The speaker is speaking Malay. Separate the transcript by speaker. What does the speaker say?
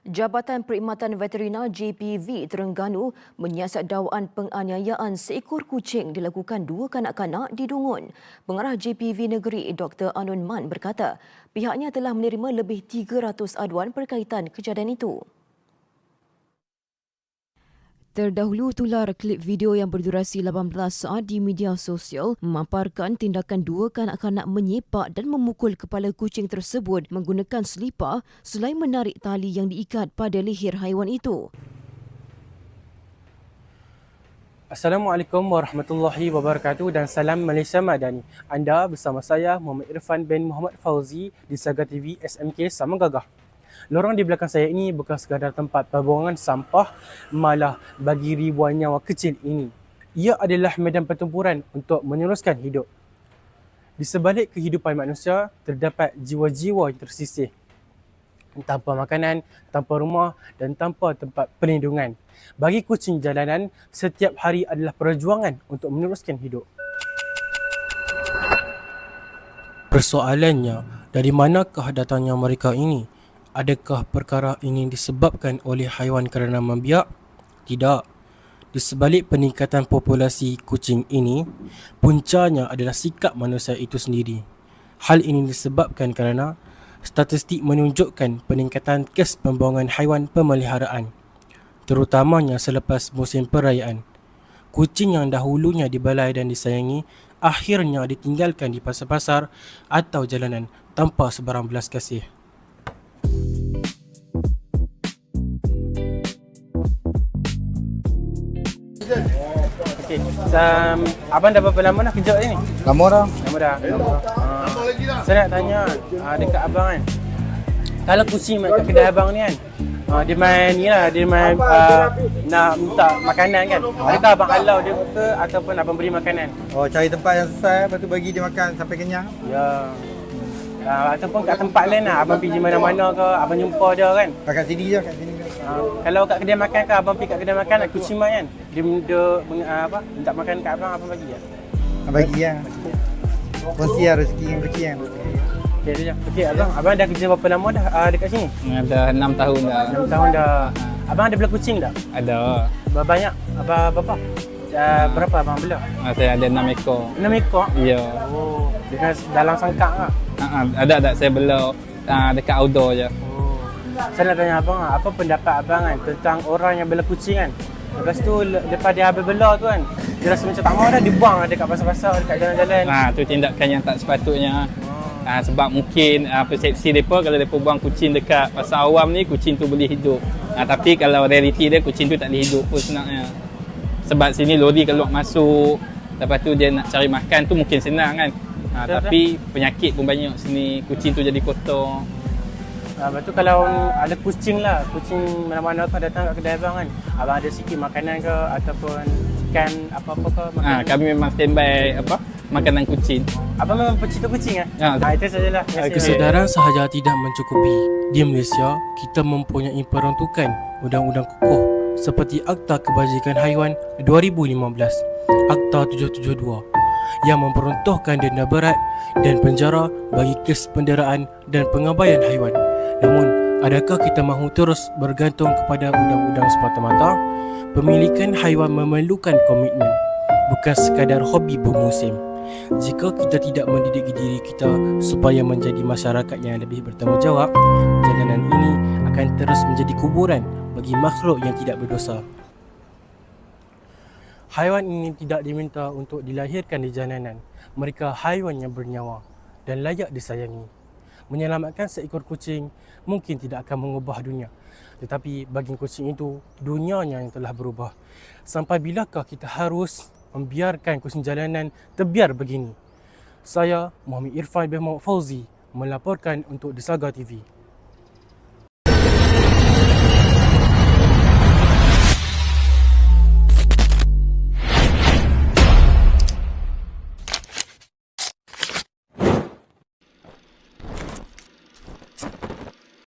Speaker 1: Jabatan Perkhidmatan Veterina JPV Terengganu menyiasat dakwaan penganiayaan seekor kucing dilakukan dua kanak-kanak di Dungun. Pengarah JPV Negeri Dr. Anun Man berkata, pihaknya telah menerima lebih 300 aduan berkaitan kejadian itu. Terdahulu tular klip video yang berdurasi 18 saat di media sosial memaparkan tindakan dua kanak-kanak menyepak dan memukul kepala kucing tersebut menggunakan selipar selain menarik tali yang diikat pada leher haiwan itu.
Speaker 2: Assalamualaikum warahmatullahi wabarakatuh dan salam Malaysia Madani. Anda bersama saya Muhammad Irfan bin Muhammad Fauzi di Saga TV SMK Samanggagah. Lorong di belakang saya ini bukan sekadar tempat pembuangan sampah, malah bagi ribuan nyawa kecil ini, ia adalah medan pertempuran untuk meneruskan hidup. Di sebalik kehidupan manusia, terdapat jiwa-jiwa yang tersisih. Tanpa makanan, tanpa rumah dan tanpa tempat perlindungan. Bagi kucing jalanan, setiap hari adalah perjuangan untuk meneruskan hidup. Persoalannya, dari manakah datangnya mereka ini? Adakah perkara ini disebabkan oleh haiwan kerana membiak? Tidak. Di sebalik peningkatan populasi kucing ini, puncanya adalah sikap manusia itu sendiri. Hal ini disebabkan kerana statistik menunjukkan peningkatan kes pembuangan haiwan pemeliharaan, terutamanya selepas musim perayaan. Kucing yang dahulunya dibalai dan disayangi, akhirnya ditinggalkan di pasar-pasar atau jalanan tanpa sebarang belas kasih. Okey, abang dah berapa lama dah kerja ni?
Speaker 3: Lama dah.
Speaker 2: Saya nak tanya dekat abang kan. Kalau kucing main kat kedai abang ni kan, dia main ni lah, dia main nak minta makanan kan. Adakah abang halau dia ke ataupun abang beri makanan?
Speaker 3: Oh, cari tempat yang sesuai, lepas tu bagi dia makan sampai kenyang.
Speaker 2: Ya. Ataupun kat tempat lain lah, abang pergi mana-mana ke, abang jumpa dia kan.
Speaker 3: Kat sini je, kat sini je.
Speaker 2: Kalau kat kedai makan ke, abang pergi kat kedai makan, kucing main kan. Dia minta makan kat abang bagi je.
Speaker 3: Bagi lah. Kongsi lah rezeki yang kecil kan.
Speaker 2: Okey, dia je. Okey, abang dah kerja berapa lama dah dekat sini?
Speaker 4: Dah 6 tahun dah.
Speaker 2: 6 tahun dah. Abang ada bela kucing tak?
Speaker 4: Ada.
Speaker 2: Banyak? Berapa? Berapa abang bela?
Speaker 4: Saya ada 6 ekor.
Speaker 2: 6 ekor?
Speaker 4: Ya.
Speaker 2: Oh, dengan dalam sangkak ke?
Speaker 4: Ada saya bela dekat outdoor je.
Speaker 2: Oh. Saya nak tanya abang, apa pendapat abang kan tentang orang yang bela kucing kan? Lepas tu lepas dia habis bela tu kan, dia rasa macam tak mahu dah, dia buang dekat pasar-pasar, dekat jalan-jalan.
Speaker 4: Tu tindakan yang tak sepatutnya. Sebab mungkin persepsi mereka kalau mereka buang kucing dekat pasar awam ni, kucing tu boleh hidup. Tapi kalau realiti dia, kucing tu tak boleh hidup pun sebenarnya. Sebab sini lori keluar masuk, lepas tu dia nak cari makan tu mungkin senang kan. Tapi penyakit pun banyak sini, kucing tu jadi kotor.
Speaker 2: Lepas tu kalau ada kucing lah, kucing mana-mana kau datang kat kedai abang kan, abang ada sikit makanan ke ataupun kan apa-apa ke makanan?
Speaker 4: Kami memang standby makanan kucing.
Speaker 2: Abang memang pecinta kucing kan? Itu sajalah.
Speaker 5: Kesedaran sahaja tidak mencukupi. Di Malaysia, kita mempunyai peruntukan undang-undang kukuh seperti Akta Kebajikan Haiwan 2015, Akta 772 yang memperuntukkan denda berat dan penjara bagi kes penderaan dan pengabaian haiwan. Namun, adakah kita mahu terus bergantung kepada undang-undang semata-mata? Pemilikan haiwan memerlukan komitmen, bukan sekadar hobi bermusim. Jika kita tidak mendidik diri kita supaya menjadi masyarakat yang lebih bertanggungjawab, jalanan ini akan terus menjadi kuburan bagi makhluk yang tidak berdosa.
Speaker 2: Haiwan ini tidak diminta untuk dilahirkan di jalanan. Mereka haiwan yang bernyawa dan layak disayangi. Menyelamatkan seekor kucing mungkin tidak akan mengubah dunia. Tetapi bagi kucing itu, dunianya yang telah berubah. Sampai bilakah kita harus membiarkan kucing jalanan terbiar begini? Saya, Muhammad Irfan bin Muhammad Fauzi, melaporkan untuk The Saga TV.